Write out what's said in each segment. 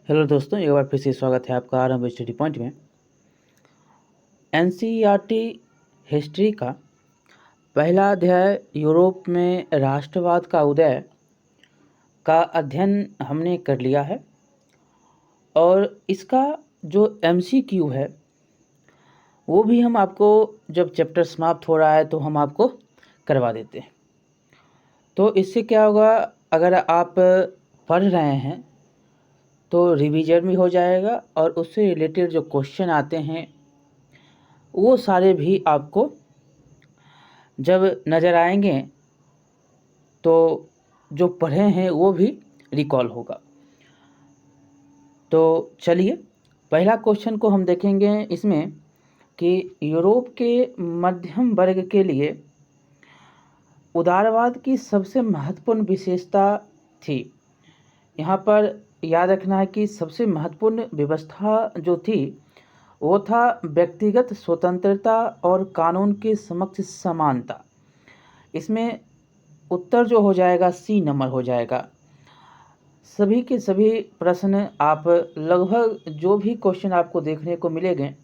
Hello दोस्तों, एक बार फिर से स्वागत है आपका आरंभ स्टडी पॉइंट में। एनसीईआरटी हिस्ट्री का पहला अध्याय यूरोप में राष्ट्रवाद का उदय का अध्ययन हमने कर लिया है और इसका जो एमसीक्यू है वो भी हम आपको जब चैप्टर समाप्त हो रहा है तो हम आपको करवा देते हैं। तो इससे क्या होगा, अगर आप पढ़ रहे हैं तो रिवीजन भी हो जाएगा और उससे रिलेटेड जो क्वेश्चन आते हैं वो सारे भी आपको जब नज़र आएंगे तो जो पढ़े हैं वो भी रिकॉल होगा। तो चलिए पहला क्वेश्चन को हम देखेंगे इसमें कि यूरोप के मध्यम वर्ग के लिए उदारवाद की सबसे महत्वपूर्ण विशेषता थी। यहाँ पर याद रखना है कि सबसे महत्वपूर्ण व्यवस्था जो थी वो था व्यक्तिगत स्वतंत्रता और कानून के समक्ष समानता। इसमें उत्तर जो हो जाएगा सी नंबर हो जाएगा। सभी के सभी प्रश्न आप लगभग जो भी क्वेश्चन आपको देखने को मिलेंगे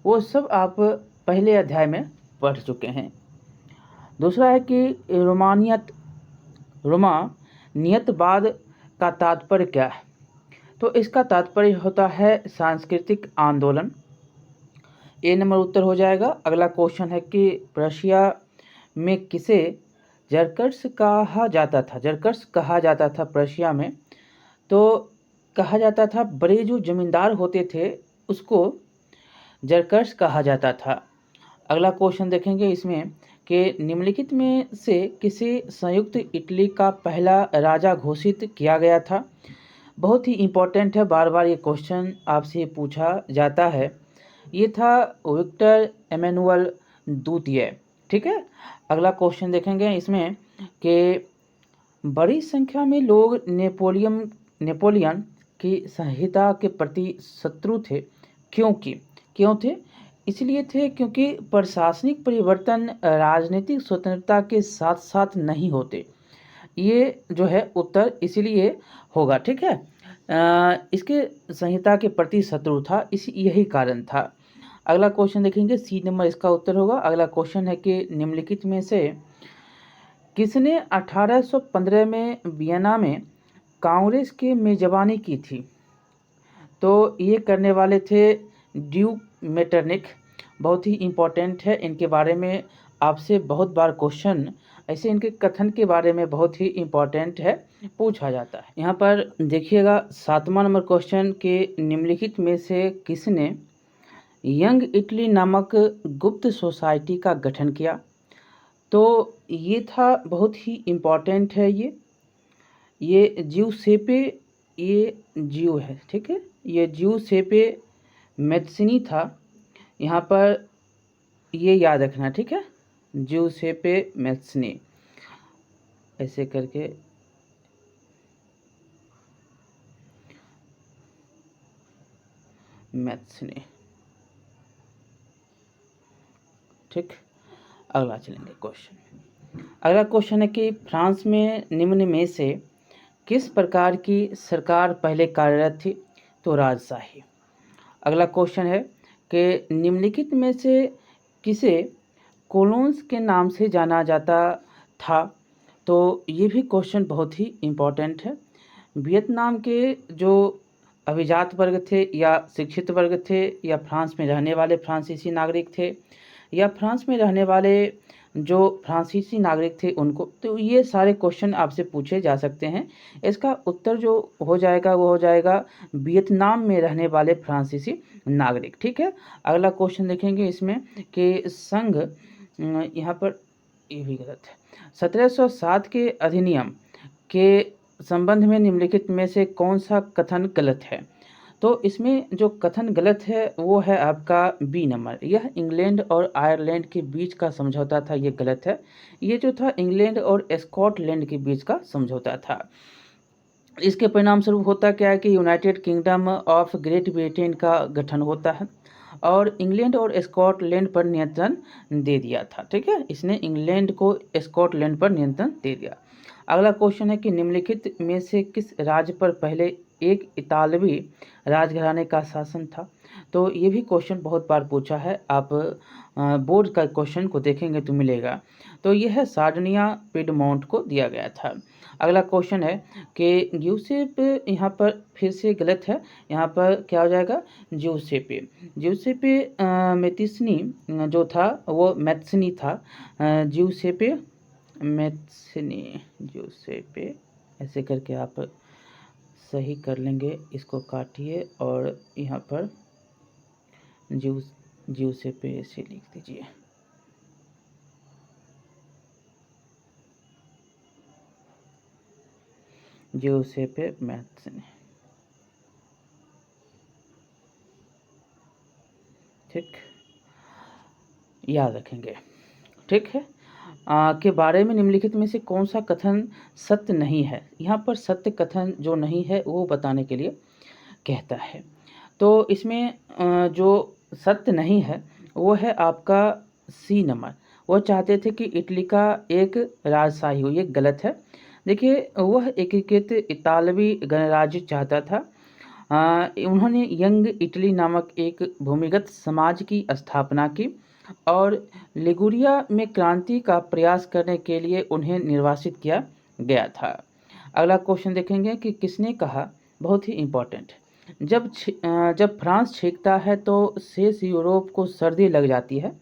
वो सब आप पहले अध्याय में पढ़ चुके हैं। दूसरा है कि रोमानियतवाद का तात्पर्य क्या है। तो इसका तात्पर्य होता है सांस्कृतिक आंदोलन। ए नंबर उत्तर हो जाएगा। अगला क्वेश्चन है कि प्रशिया में किसे जरकर्स कहा जाता था प्रशिया में। तो कहा जाता था बड़े जो जमींदार होते थे उसको जरकर्स कहा जाता था। अगला क्वेश्चन देखेंगे इसमें कि निम्नलिखित में से किसे संयुक्त इटली का पहला राजा घोषित किया गया था। बहुत ही इम्पोर्टेंट है, बार बार ये क्वेश्चन आपसे पूछा जाता है। ये था विक्टर एमेनुअल द्वितीय। ठीक है। अगला क्वेश्चन देखेंगे इसमें कि बड़ी संख्या में लोग नेपोलियन की संहिता के प्रति शत्रु थे। क्यों थे? इसलिए थे क्योंकि प्रशासनिक परिवर्तन राजनीतिक स्वतंत्रता के साथ साथ नहीं होते। ये जो है उत्तर इसलिए होगा। ठीक है। इसके संहिता के प्रति शत्रु था, यही कारण था। अगला क्वेश्चन देखेंगे, सी नंबर इसका उत्तर होगा। अगला क्वेश्चन है कि निम्नलिखित में से किसने 1815 में वियना में कांग्रेस की मेजबानी की थी। तो ये करने वाले थे ड्यूक मेटरनिख। बहुत ही इम्पोर्टेंट है, इनके बारे में आपसे बहुत बार क्वेश्चन ऐसे इनके कथन के बारे में बहुत ही इम्पोर्टेंट है, पूछा जाता है। यहाँ पर देखिएगा 7वां नंबर क्वेश्चन के निम्नलिखित में से किसने यंग इटली नामक गुप्त सोसाइटी का गठन किया। तो ये था बहुत ही इम्पोर्टेंट है। ये जिउसेपे, ये जियो है। ठीक है, ये जिउसेपे मैत्सिनी था। यहाँ पर ये याद रखना। ठीक है, जिउसेपे मैत्सिनी ऐसे करके मैत्सिनी। ठीक। अगला चलेंगे क्वेश्चन। अगला क्वेश्चन है कि फ्रांस में निम्न में से किस प्रकार की सरकार पहले कार्यरत थी। तो राजशाही। अगला क्वेश्चन है कि निम्नलिखित में से किसे कोलोन्स के नाम से जाना जाता था। तो ये भी क्वेश्चन बहुत ही इम्पोर्टेंट है। वियतनाम के जो अभिजात वर्ग थे या शिक्षित वर्ग थे या फ्रांस में रहने वाले फ्रांसीसी नागरिक थे या फ्रांस में रहने वाले जो फ्रांसीसी नागरिक थे उनको, तो ये सारे क्वेश्चन आपसे पूछे जा सकते हैं। इसका उत्तर जो हो जाएगा वो हो जाएगा वियतनाम में रहने वाले फ्रांसीसी नागरिक। ठीक है। अगला क्वेश्चन देखेंगे इसमें कि संघ, यहाँ पर ये भी गलत है। 1707 के अधिनियम के संबंध में निम्नलिखित में से कौन सा कथन गलत है। तो इसमें जो कथन गलत है वो है आपका बी नंबर। यह इंग्लैंड और आयरलैंड के बीच का समझौता था, ये गलत है। ये जो था इंग्लैंड और स्कॉटलैंड के बीच का समझौता था। इसके परिणाम स्वरूप होता क्या है कि United Kingdom of great Britain का गठन होता है और इंग्लैंड और स्कॉटलैंड पर नियंत्रण दे दिया था। ठीक है, इसने इंग्लैंड को स्कॉटलैंड पर नियंत्रण दे दिया। अगला क्वेश्चन है कि निम्नलिखित में से किस राज्य पर पहले एक इतालवी राजघराने का शासन था। तो ये भी क्वेश्चन बहुत बार पूछा है, आप बोर्ड का क्वेश्चन को देखेंगे तो मिलेगा। तो यह सार्डिनिया पिडमोंट को दिया गया था। अगला क्वेश्चन है कि ग्यूसेप, यहाँ पर फिर से गलत है, यहाँ पर क्या हो जाएगा, ज्यूसेपे। ज्यूसेपे मेतिसनी जो था वो मैथ्सनी था। ज्यूसेपे मैथ्सनी, ज्यूसेपे ऐसे करके आप सही कर लेंगे, इसको काटिए और यहाँ पर ज्यूसेपे ऐसे लिख दीजिए। ज्यूसेपे मैथ्सनी, ठीक, याद रखेंगे, ठीक है। के बारे में निम्नलिखित में से कौन सा कथन सत्य नहीं है। यहाँ पर सत्य कथन जो नहीं है वो बताने के लिए कहता है। तो इसमें जो सत्य नहीं है वो है आपका सी नंबर। वो चाहते थे कि इटली का एक राजशाही हो, ये गलत है। देखिए, वह एकीकृत इतालवी गणराज्य चाहता था। उन्होंने यंग इटली नामक एक भूमिगत समाज की स्थापना की और लिगुरिया में क्रांति का प्रयास करने के लिए उन्हें निर्वासित किया गया था। अगला क्वेश्चन देखेंगे कि किसने कहा, बहुत ही इम्पोर्टेंट, जब फ्रांस छींकता है तो शेष यूरोप को सर्दी लग जाती है।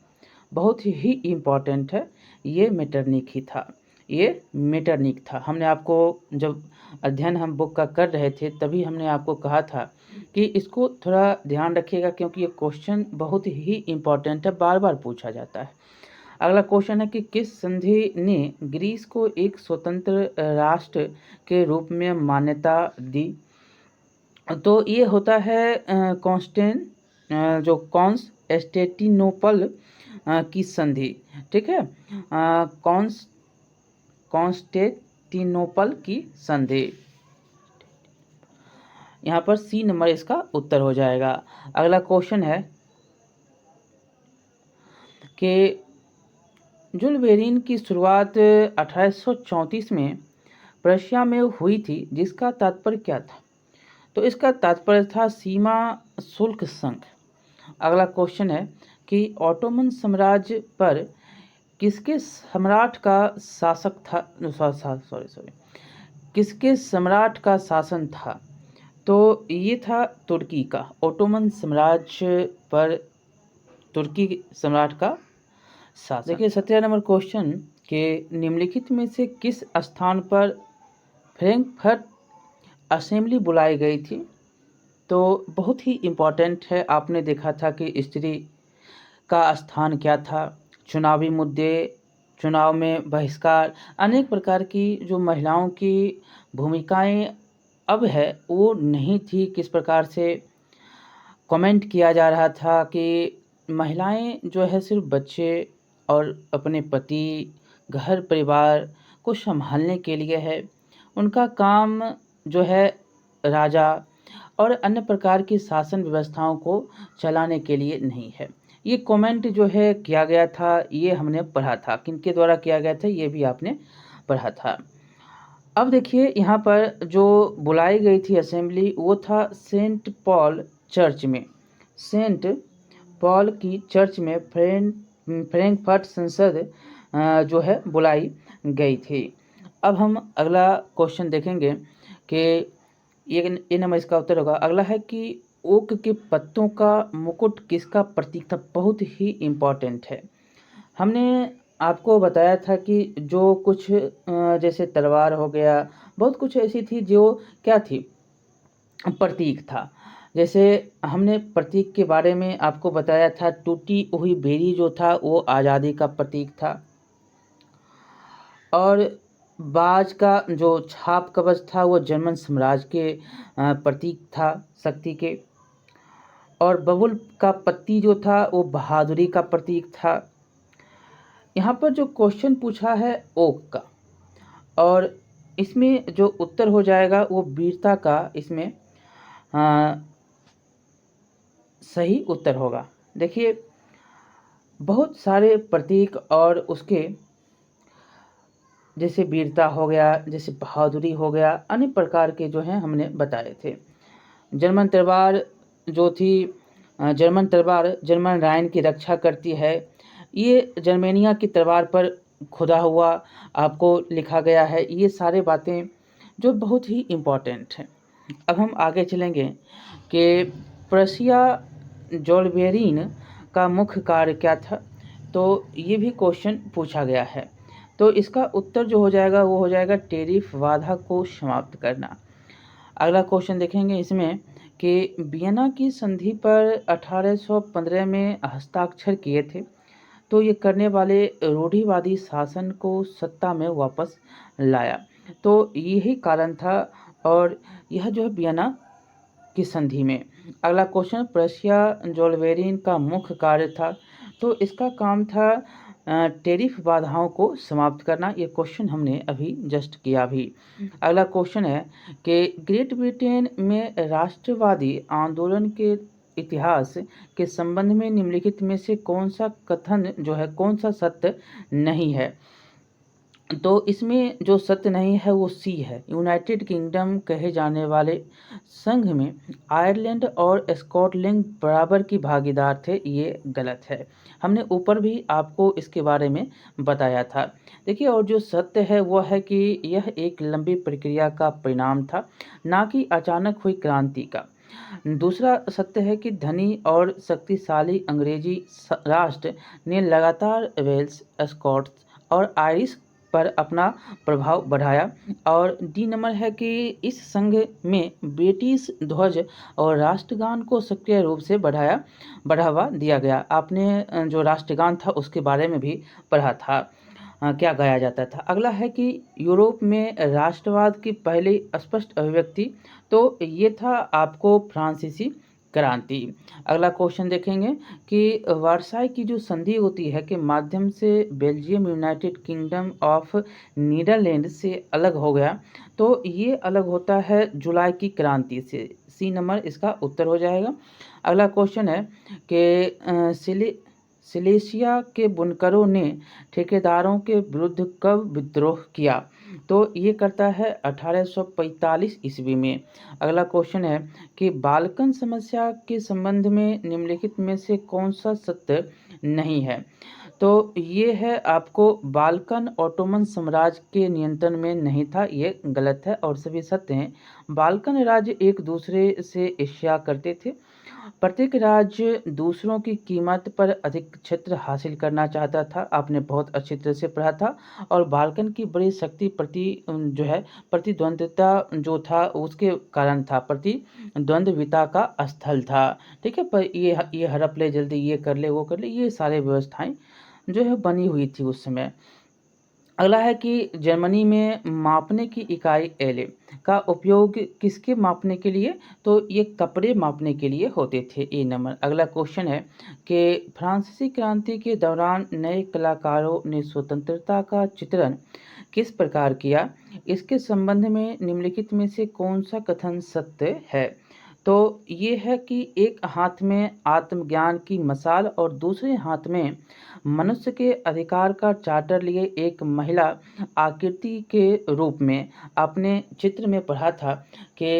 बहुत ही इम्पोर्टेंट है, ये मेटरनिक ही था, ये मेटरनिक था। हमने आपको जब अध्ययन हम बुक का कर रहे थे तभी हमने आपको कहा था कि इसको थोड़ा ध्यान रखिएगा, क्योंकि ये क्वेश्चन बहुत ही इम्पोर्टेंट है, बार बार पूछा जाता है। अगला क्वेश्चन है कि किस संधि ने ग्रीस को एक स्वतंत्र राष्ट्र के रूप में मान्यता दी। तो ये होता है जो कॉन्स्टेंटिनोपल की संधि, ठीक है, कॉन्स्टेंटिनोपल की संधि। यहाँ पर सी नंबर इसका उत्तर हो जाएगा। अगला क्वेश्चन है कि जुलबेरिन की शुरुआत 1834 में प्रशिया में हुई थी, जिसका तात्पर्य क्या था। तो इसका तात्पर्य था सीमा शुल्क संघ। अगला क्वेश्चन है कि ऑटोमन साम्राज्य पर किसके सम्राट का शासक था, किसके सम्राट का शासन था। तो ये था तुर्की का, ऑटोमन साम्राज्य पर तुर्की सम्राट का शासन। देखिए 17 नंबर क्वेश्चन के निम्नलिखित में से किस स्थान पर फ्रैंकफर्ट असेंबली बुलाई गई थी। तो बहुत ही इम्पोर्टेंट है, आपने देखा था कि स्त्री का स्थान क्या था, चुनावी मुद्दे, चुनाव में बहिष्कार, अनेक प्रकार की जो महिलाओं की भूमिकाएं अब है वो नहीं थी। किस प्रकार से कमेंट किया जा रहा था कि महिलाएं जो है सिर्फ बच्चे और अपने पति, घर परिवार को संभालने के लिए है, उनका काम जो है राजा और अन्य प्रकार की शासन व्यवस्थाओं को चलाने के लिए नहीं है। ये कमेंट जो है किया गया था, ये हमने पढ़ा था, किनके द्वारा किया गया था ये भी आपने पढ़ा था। अब देखिए यहाँ पर जो बुलाई गई थी असेंबली वो था सेंट पॉल चर्च में, सेंट पॉल की चर्च में फ्रैंकफर्ट संसद जो है बुलाई गई थी। अब हम अगला क्वेश्चन देखेंगे कि ये नंबर इसका उत्तर होगा। अगला है कि ओक के पत्तों का मुकुट किसका प्रतीक था। बहुत ही इम्पोर्टेंट है, हमने आपको बताया था कि जो कुछ जैसे तलवार हो गया, बहुत कुछ ऐसी थी जो क्या थी, प्रतीक था। जैसे हमने प्रतीक के बारे में आपको बताया था, टूटी हुई बेरी जो था वो आज़ादी का प्रतीक था, और बाज का जो छाप कवच था वो जर्मन साम्राज्य के प्रतीक था, शक्ति के, और बबुल का पत्ती जो था वो बहादुरी का प्रतीक था। यहाँ पर जो क्वेश्चन पूछा है ओक का, और इसमें जो उत्तर हो जाएगा वो वीरता का इसमें सही उत्तर होगा। देखिए बहुत सारे प्रतीक और उसके जैसे वीरता हो गया, जैसे बहादुरी हो गया, अन्य प्रकार के जो हैं हमने बताए थे। जर्मन तलवार जो थी, जर्मन तलवार जर्मन राइन की रक्षा करती है। ये जर्मेनिया की तलवार पर खुदा हुआ आपको लिखा गया है। ये सारे बातें जो बहुत ही इम्पोर्टेंट हैं। अब हम आगे चलेंगे कि प्रशिया जोल्वेरिन का मुख्य कार्य क्या था। तो ये भी क्वेश्चन पूछा गया है। तो इसका उत्तर जो हो जाएगा वो हो जाएगा टैरिफ बाधा को समाप्त करना। अगला क्वेश्चन देखेंगे इसमें कि वियना की संधि पर 1815 में हस्ताक्षर किए थे। तो ये करने वाले रूढ़िवादी शासन को सत्ता में वापस लाया। तो यही कारण था और यह जो है वियना की संधि में। अगला क्वेश्चन प्रशिया जोल्वेरिन का मुख्य कार्य था। तो इसका काम था टैरिफ बाधाओं को समाप्त करना। ये क्वेश्चन हमने अभी जस्ट किया भी। अगला क्वेश्चन है कि ग्रेट ब्रिटेन में राष्ट्रवादी आंदोलन के इतिहास के संबंध में निम्नलिखित में से कौन सा कथन जो है, कौन सा सत्य नहीं है। तो इसमें जो सत्य नहीं है वो सी है। यूनाइटेड किंगडम कहे जाने वाले संघ में आयरलैंड और स्कॉटलैंड बराबर की भागीदार थे, ये गलत है। हमने ऊपर भी आपको इसके बारे में बताया था। देखिए, और जो सत्य है वो है कि यह एक लंबी प्रक्रिया का परिणाम था, ना कि अचानक हुई क्रांति का। दूसरा सत्य है कि धनी और शक्तिशाली अंग्रेजी राष्ट्र ने लगातार वेल्स, स्कॉट्स और आयरिश पर अपना प्रभाव बढ़ाया। और डी नंबर है कि इस संघ में ब्रिटिश ध्वज और राष्ट्रगान को सक्रिय रूप से बढ़ावा दिया गया। आपने जो राष्ट्रगान था उसके बारे में भी पढ़ा था, क्या गाया जाता था। अगला है कि यूरोप में राष्ट्रवाद की पहली स्पष्ट अभिव्यक्ति, तो ये था आपको फ्रांसीसी क्रांति। अगला क्वेश्चन देखेंगे कि वर्साई की जो संधि होती है के माध्यम से Belgium United Kingdom of Netherland से अलग हो गया। तो ये अलग होता है जुलाई की क्रांति से। सी नंबर इसका उत्तर हो जाएगा। अगला क्वेश्चन है कि सिलेशिया के बुनकरों ने ठेकेदारों के विरुद्ध कब विद्रोह किया। तो ये करता है 1845 ईस्वी में। अगला क्वेश्चन है कि बाल्कन समस्या के संबंध में निम्नलिखित में से कौन सा सत्य नहीं है। तो ये है आपको बाल्कन ओटोमन साम्राज्य के नियंत्रण में नहीं था, ये गलत है और सभी सत्य हैं। बाल्कन राज्य एक दूसरे से ईर्ष्या करते थे। प्रत्येक राज्य दूसरों की कीमत पर अधिक क्षेत्र हासिल करना चाहता था। आपने बहुत अच्छी तरह से पढ़ा था। और बाल्कन की बड़ी शक्ति जो है प्रतिद्वंद्विता जो था उसके कारण था, प्रतिद्वंद्विता का स्थल था। ठीक है, पर ये हड़प ले, जल्दी ये कर ले, वो कर ले, ये सारे व्यवस्थाएं जो है बनी हुई थी उस समय। अगला है कि जर्मनी में मापने की इकाई एले का उपयोग किसके मापने के लिए। तो ये कपड़े मापने के लिए होते थे। ए नंबर। अगला क्वेश्चन है कि फ्रांसीसी क्रांति के दौरान नए कलाकारों ने स्वतंत्रता का चित्रण किस प्रकार किया। इसके संबंध में निम्नलिखित में से कौन सा कथन सत्य है। तो ये है कि एक हाथ में आत्मज्ञान की मशाल और दूसरे हाथ में मनुष्य के अधिकार का चार्टर लिए एक महिला आकृति के रूप में। आपने चित्र में पढ़ा था कि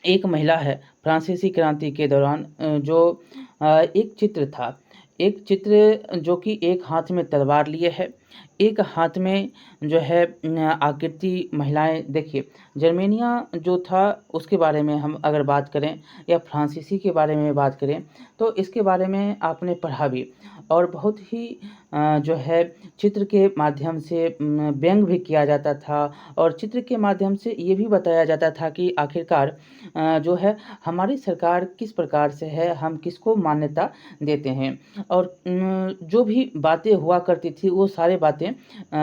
एक महिला है फ्रांसीसी क्रांति के दौरान, जो एक चित्र था, एक चित्र जो कि एक हाथ में तलवार लिए है, एक हाथ में जो है आकृति महिलाएं। देखिए, जर्मेनिया जो था उसके बारे में हम अगर बात करें या फ्रांसीसी के बारे में बात करें तो इसके बारे में आपने पढ़ा भी। और बहुत ही जो है चित्र के माध्यम से व्यंग भी किया जाता था। और चित्र के माध्यम से ये भी बताया जाता था कि आखिरकार जो है हमारी सरकार किस प्रकार से है, हम किसको मान्यता देते हैं। और जो भी बातें हुआ करती थी वो सारे बातें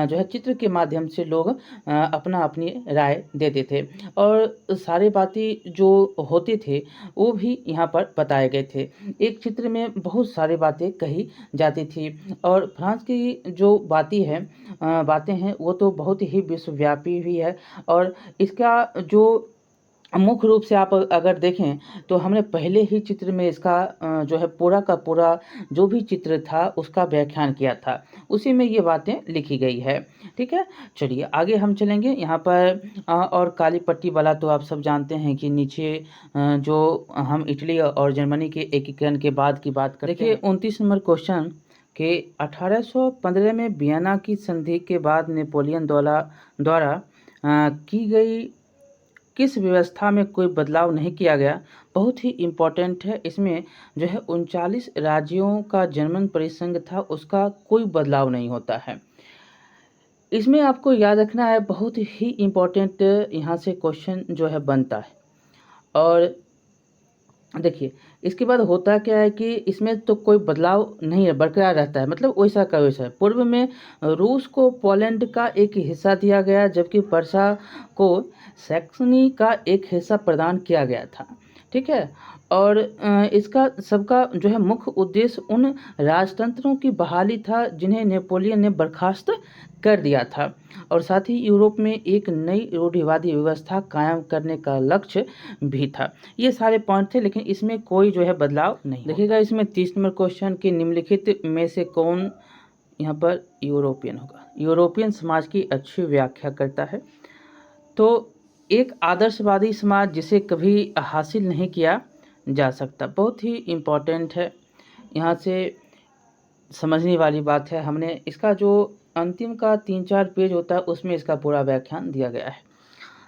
जो है चित्र के माध्यम से लोग अपना अपनी राय देते थे। और सारे बातें जो होते थे वो भी यहाँ पर बताए गए थे। एक चित्र में बहुत सारी बातें कही जाती थी। और फ्रांस की जो बातें हैं वो तो बहुत ही विश्वव्यापी भी है। और इसका जो मुख्य रूप से आप अगर देखें तो हमने पहले ही चित्र में इसका जो है पूरा का पूरा जो भी चित्र था उसका व्याख्यान किया था, उसी में ये बातें लिखी गई है। ठीक है, चलिए आगे हम चलेंगे। यहाँ पर और काली पट्टी वाला तो आप सब जानते हैं कि नीचे जो हम इटली और जर्मनी के एकीकरण के बाद की बात करते हैं। देखिए 29 नंबर क्वेश्चन कि 1815 में वियना की संधि के बाद नेपोलियन द्वारा की गई किस व्यवस्था में कोई बदलाव नहीं किया गया। बहुत ही इम्पोर्टेंट है। इसमें जो है 39 राज्यों का जर्मन परिसंघ था, उसका कोई बदलाव नहीं होता है। इसमें आपको याद रखना है, बहुत ही इम्पोर्टेंट यहाँ से क्वेश्चन जो है बनता है। और देखिए इसके बाद होता क्या है कि इसमें तो कोई बदलाव नहीं है, बरकरार रहता है, मतलब वैसा का वैसा है। पूर्व में रूस को पोलैंड का एक हिस्सा दिया गया, जबकि प्रशा को सैक्सनी का एक हिस्सा प्रदान किया गया था। ठीक है, और इसका सबका जो है मुख्य उद्देश्य उन राजतंत्रों की बहाली था जिन्हें नेपोलियन ने बर्खास्त कर दिया था, और साथ ही यूरोप में एक नई रूढ़िवादी व्यवस्था कायम करने का लक्ष्य भी था। ये सारे पॉइंट थे, लेकिन इसमें कोई जो है बदलाव नहीं। देखिएगा इसमें 30 नंबर क्वेश्चन कि निम्नलिखित में से कौन यहाँ पर यूरोपियन होगा। यूरोपियन समाज की अच्छी व्याख्या करता है। तो एक आदर्शवादी समाज जिसे कभी हासिल नहीं किया जा सकता, बहुत ही इम्पोर्टेंट है, यहाँ से समझने वाली बात है। हमने इसका जो अंतिम का 3-4 पेज होता है उसमें इसका पूरा व्याख्यान दिया गया है।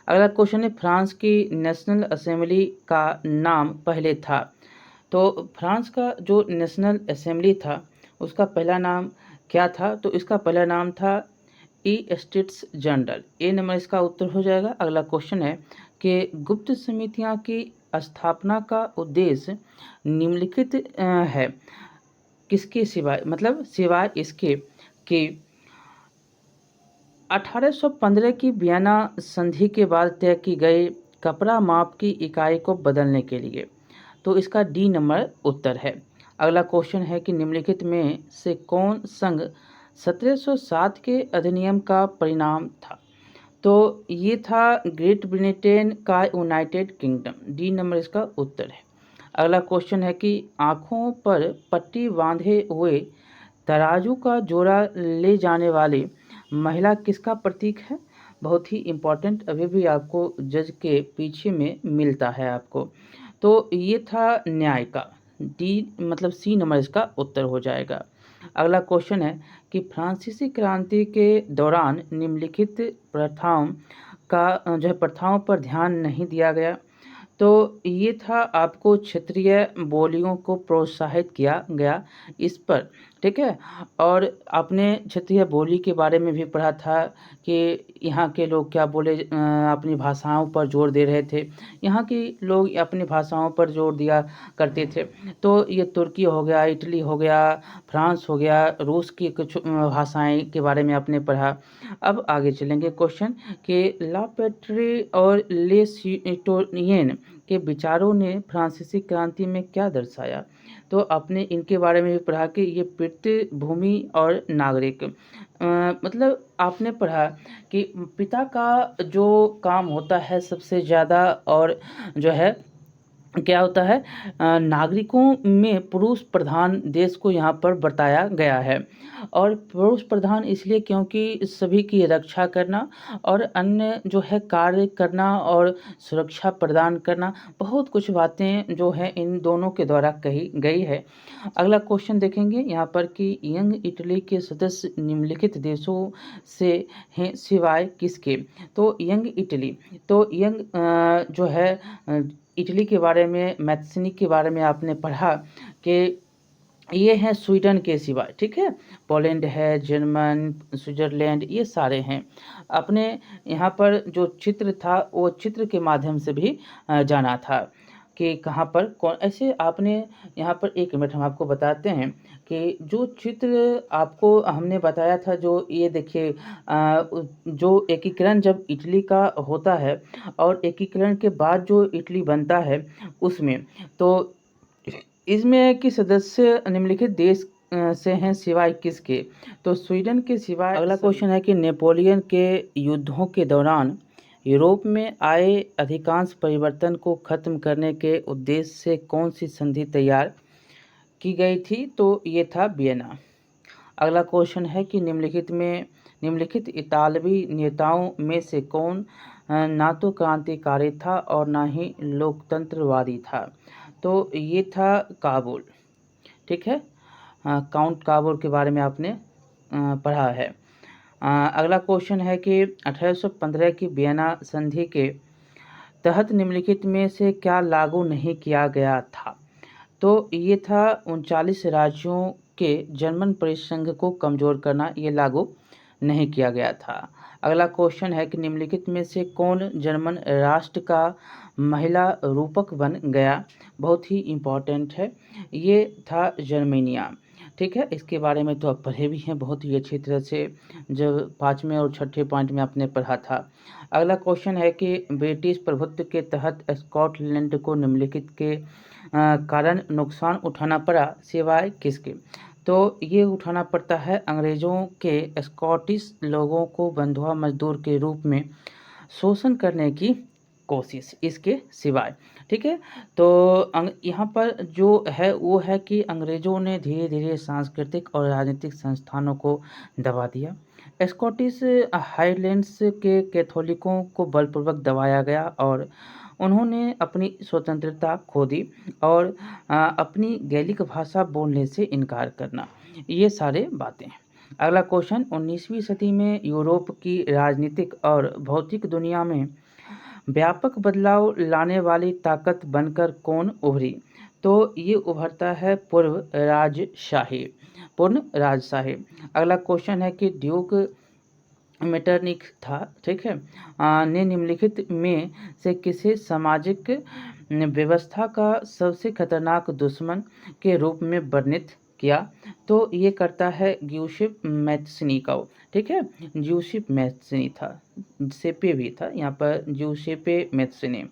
अगला क्वेश्चन है, फ्रांस की नेशनल असेंबली का नाम पहले था। तो फ्रांस का जो नेशनल असेंबली था उसका पहला नाम क्या था? तो इसका पहला नाम था ई स्टेट्स जनरल। ए नंबर इसका उत्तर हो जाएगा। अगला क्वेश्चन है कि गुप्त समितियां की स्थापना का उद्देश्य निम्नलिखित है, किसके सिवाय, मतलब सिवाय इसके कि 1815 की वियना संधि के बाद तय की गई कपड़ा माप की इकाई को बदलने के लिए। तो इसका डी नंबर उत्तर है। अगला क्वेश्चन है कि निम्नलिखित में से कौन संघ 1707 के अधिनियम का परिणाम था? तो ये था ग्रेट ब्रिटेन का यूनाइटेड किंगडम। डी नंबर इसका उत्तर है। अगला क्वेश्चन है कि आँखों पर पट्टी बांधे हुए तराजू का जोड़ा ले जाने वाली महिला किसका प्रतीक है? बहुत ही इम्पोर्टेंट, अभी भी आपको जज के पीछे में मिलता है आपको। तो ये था न्याय का। डी मतलब सी नंबर इसका उत्तर हो जाएगा। अगला क्वेश्चन है कि फ्रांसीसी क्रांति के दौरान निम्नलिखित प्रथाओं का जो है प्रथाओं पर ध्यान नहीं दिया गया। तो ये था आपको क्षेत्रीय बोलियों को प्रोत्साहित किया गया इस पर। ठीक है, और आपने क्षेत्रीय बोली के बारे में भी पढ़ा था कि यहाँ के लोग क्या बोले, अपनी भाषाओं पर जोर दे रहे थे। यहाँ के लोग अपनी भाषाओं पर जोर दिया करते थे। तो ये तुर्की हो गया, इटली हो गया, फ्रांस हो गया, रूस की कुछ भाषाएं के बारे में आपने पढ़ा। अब आगे चलेंगे क्वेश्चन कि ला पेट्री और ले सिटोनियन के विचारों ने फ्रांसीसी क्रांति में क्या दर्शाया? तो आपने इनके बारे में भी पढ़ा कि ये पृथ्वी और नागरिक, मतलब आपने पढ़ा कि पिता का जो काम होता है सबसे ज़्यादा, और जो है क्या होता है, नागरिकों में पुरुष प्रधान देश को यहाँ पर बताया गया है। और पुरुष प्रधान इसलिए क्योंकि सभी की रक्षा करना और अन्य जो है कार्य करना और सुरक्षा प्रदान करना, बहुत कुछ बातें जो है इन दोनों के द्वारा कही गई है। अगला क्वेश्चन देखेंगे यहाँ पर कि यंग इटली के सदस्य निम्नलिखित देशों से हैं सिवाय किसके? तो यंग इटली, तो यंग जो है इटली के बारे में, मैथ्सनी के बारे में आपने पढ़ा कि ये हैं स्वीडन के सिवाय। ठीक है, पोलैंड है, जर्मन, स्विट्ज़रलैंड, ये सारे हैं। अपने यहाँ पर जो चित्र था वो चित्र के माध्यम से भी जाना था कि कहाँ पर कौन। ऐसे आपने यहाँ पर एक मिनट हम आपको बताते हैं कि जो चित्र आपको हमने बताया था, जो ये देखिए जो एकीकरण जब इटली का होता है और एकीकरण के बाद जो इटली बनता है उसमें, तो इसमें है कि सदस्य निम्नलिखित देश से हैं सिवाय किसके? तो स्वीडन के सिवाय। अगला क्वेश्चन है कि नेपोलियन के युद्धों के दौरान यूरोप में आए अधिकांश परिवर्तन को खत्म करने के उद्देश्य से कौन सी संधि तैयार की गई थी? तो ये था वियना। अगला क्वेश्चन है कि निम्नलिखित इतालवी नेताओं में से कौन ना तो क्रांतिकारी था और ना ही लोकतंत्रवादी था? तो ये था काबुल। ठीक है, काउंट काबुल के बारे में आपने पढ़ा है। अगला क्वेश्चन है कि 1815 की वियना संधि के तहत निम्नलिखित में से क्या लागू नहीं किया गया था? तो ये था 39 राज्यों के जर्मन परिसंघ को कमज़ोर करना, ये लागू नहीं किया गया था। अगला क्वेश्चन है कि निम्नलिखित में से कौन जर्मन राष्ट्र का महिला रूपक बन गया? बहुत ही इम्पोर्टेंट है, ये था जर्मेनिया। ठीक है, इसके बारे में तो आप पढ़े भी हैं बहुत ही अच्छी तरह से, जब 5वें और 6ठे पॉइंट में आपने पढ़ा था। अगला क्वेश्चन है कि ब्रिटिश प्रभुत्व के तहत स्कॉटलैंड को निम्नलिखित के कारण नुकसान उठाना पड़ा सिवाय किसके? तो ये उठाना पड़ता है अंग्रेज़ों के स्कॉटिश लोगों को बंधुआ मजदूर के रूप में शोषण करने की कोशिश, इसके सिवाय। ठीक है, तो यहाँ पर जो है वो है कि अंग्रेज़ों ने धीरे धीरे सांस्कृतिक और राजनीतिक संस्थानों को दबा दिया। स्कॉटिश हाईलैंड्स के कैथोलिकों को बलपूर्वक दबाया गया और उन्होंने अपनी स्वतंत्रता खो दी और अपनी गैलिक भाषा बोलने से इनकार करना, ये सारे बातें हैं। अगला क्वेश्चन, 19वीं सदी में यूरोप की राजनीतिक और भौतिक दुनिया में व्यापक बदलाव लाने वाली ताकत बनकर कौन उभरी? तो ये उभरता है पूर्ण राजशाही। अगला क्वेश्चन है कि ड्यूक मेटरनिख था, ठीक है, ने निम्नलिखित में से किसे सामाजिक व्यवस्था का सबसे खतरनाक दुश्मन के रूप में वर्णित किया? तो ये करता है ग्यूसेप मैथ्सनी का। ठीक है, ग्यूसेप मैथ्सनी था, सेपे भी था यहाँ पर, ग्यूसेपे मैथ्सनी।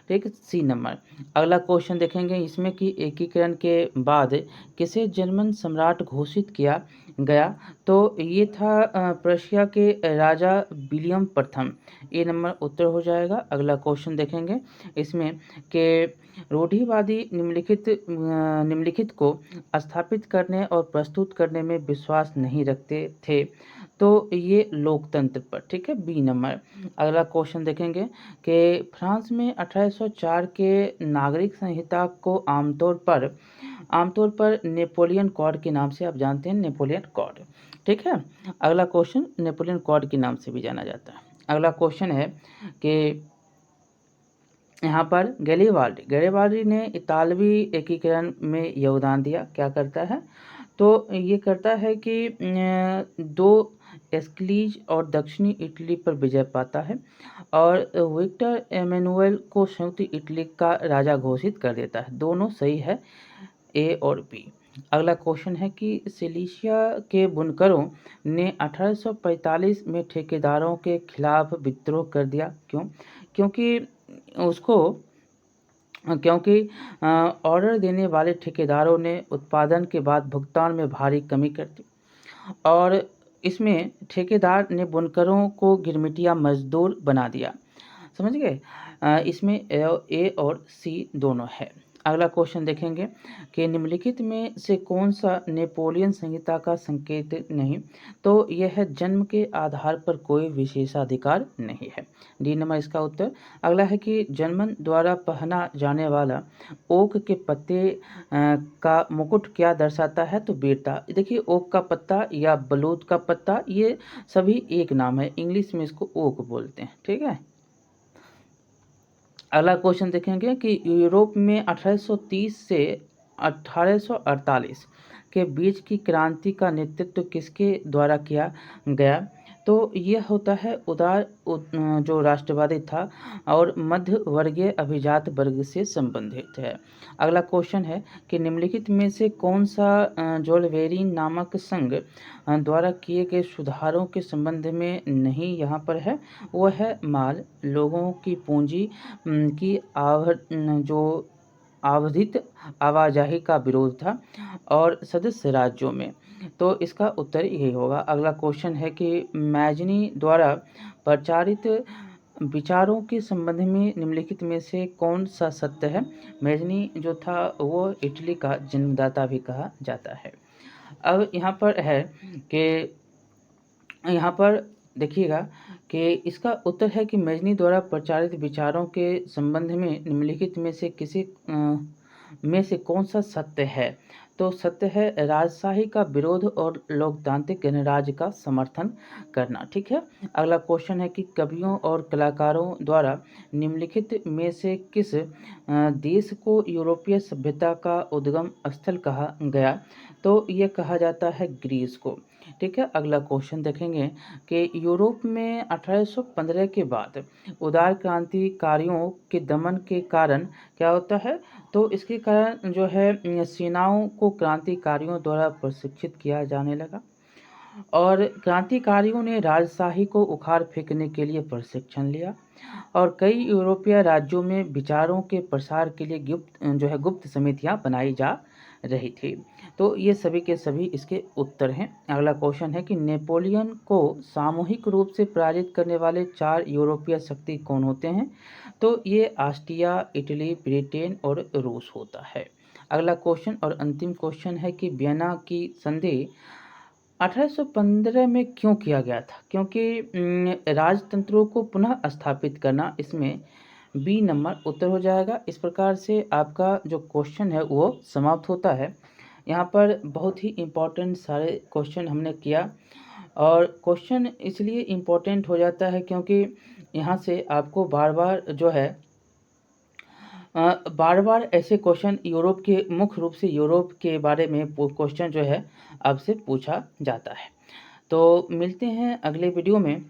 ठीक, सी नंबर। अगला क्वेश्चन देखेंगे इसमें कि एकीकरण के बाद किसे जर्मन सम्राट घोषित किया गया? तो ये था प्रशिया के राजा विलियम प्रथम, ये नंबर उत्तर हो जाएगा। अगला क्वेश्चन देखेंगे इसमें कि रूढ़िवादी निम्नलिखित को स्थापित करने और प्रस्तुत करने में विश्वास नहीं रखते थे, तो ये लोकतंत्र पर। ठीक है, बी नंबर। अगला क्वेश्चन देखेंगे कि फ्रांस में 1804 के नागरिक संहिता को आमतौर पर नेपोलियन कोड के नाम से आप जानते हैं, नेपोलियन कोड। ठीक है, अगला क्वेश्चन नेपोलियन कोड के नाम से भी जाना जाता है। अगला क्वेश्चन है कि यहाँ पर गैरिबाल्डी ने इतालवी एकीकरण में योगदान दिया। क्या करता है? तो ये करता है कि 2 एस्क्लीज और दक्षिणी इटली पर विजय पाता है और विक्टर एमेनुएल को संयुक्त इटली का राजा घोषित कर देता है। दोनों सही है, ए और बी। अगला क्वेश्चन है कि सिलिशिया के बुनकरों ने 1845 में ठेकेदारों के खिलाफ विद्रोह कर दिया। क्यों? क्योंकि ऑर्डर देने वाले ठेकेदारों ने उत्पादन के बाद भुगतान में भारी कमी कर दी और इसमें ठेकेदार ने बुनकरों को गिरमिटिया मजदूर बना दिया। समझ गए? इसमें ए और सी दोनों है। अगला क्वेश्चन देखेंगे कि निम्नलिखित में से कौन सा नेपोलियन संहिता का संकेत नहीं? तो यह है जन्म के आधार पर कोई विशेषाधिकार नहीं है, डी नंबर इसका उत्तर। अगला है कि जर्मन द्वारा पहना जाने वाला ओक के पत्ते का मुकुट क्या दर्शाता है? तो वीरता। देखिए, ओक का पत्ता या बलूत का पत्ता, ये सभी एक नाम है, इंग्लिश में इसको ओक बोलते हैं। ठीक है, अगला क्वेश्चन देखेंगे कि यूरोप में 1830 से 1848 के बीच की क्रांति का नेतृत्व किसके द्वारा किया गया? तो यह होता है जो राष्ट्रवादी था और मध्य वर्गीय अभिजात वर्ग से संबंधित है। अगला क्वेश्चन है कि निम्नलिखित में से कौन सा जोल्वेरिन नामक संघ द्वारा किए गए सुधारों के संबंध में नहीं यहाँ पर है? वो है माल, लोगों की पूंजी की जो आवधित आवाजाही का विरोध था और सदस्य राज्यों में, तो इसका उत्तर यही होगा। अगला क्वेश्चन है कि मैजनी द्वारा प्रचारित विचारों के संबंध में निम्नलिखित में से कौन सा सत्य है? मैजनी जो था वो इटली का जन्मदाता भी कहा जाता है। अब यहाँ पर है कि यहाँ पर देखिएगा कि इसका उत्तर है कि मैजनी द्वारा प्रचारित विचारों के संबंध में निम्नलिखित में से किसी में से कौन सा सत्य है? तो सत्य है राजशाही का विरोध और लोकतांत्रिक गणराज्य का समर्थन करना। ठीक है। अगला क्वेश्चन है कि कवियों और कलाकारों द्वारा निम्नलिखित में से किस देश को यूरोपीय सभ्यता का उद्गम स्थल कहा गया? तो ये कहा जाता है ग्रीस को। ठीक है। अगला क्वेश्चन देखेंगे कि यूरोप में 1815 के बाद उदार क्रांतिकारियों के दमन के कारण क्या होता है? तो इसके कारण जो है सेनाओं को क्रांतिकारियों द्वारा प्रशिक्षित किया जाने लगा और क्रांतिकारियों ने राजशाही को उखाड़ फेंकने के लिए प्रशिक्षण लिया और कई यूरोपीय राज्यों में विचारों के प्रसार के लिए गुप्त समितियां बनाई जा रही थी। तो ये सभी के सभी इसके उत्तर हैं। अगला क्वेश्चन है कि नेपोलियन को सामूहिक रूप से पराजित करने वाले 4 यूरोपीय शक्ति कौन होते हैं? तो ये ऑस्ट्रिया, इटली, ब्रिटेन और रूस होता है। अगला क्वेश्चन और अंतिम क्वेश्चन है कि वियना की संधि 1815 में क्यों किया गया था? क्योंकि राजतंत्रों को पुनः स्थापित करना, इसमें बी नंबर उत्तर हो जाएगा। इस प्रकार से आपका जो क्वेश्चन है वो समाप्त होता है। यहाँ पर बहुत ही इम्पोर्टेंट सारे क्वेश्चन हमने किया और क्वेश्चन इसलिए इम्पोर्टेंट हो जाता है क्योंकि यहाँ से आपको बार बार जो है बार बार ऐसे क्वेश्चन यूरोप के मुख्य रूप से यूरोप के बारे में क्वेश्चन जो है आपसे पूछा जाता है। तो मिलते हैं अगले वीडियो में।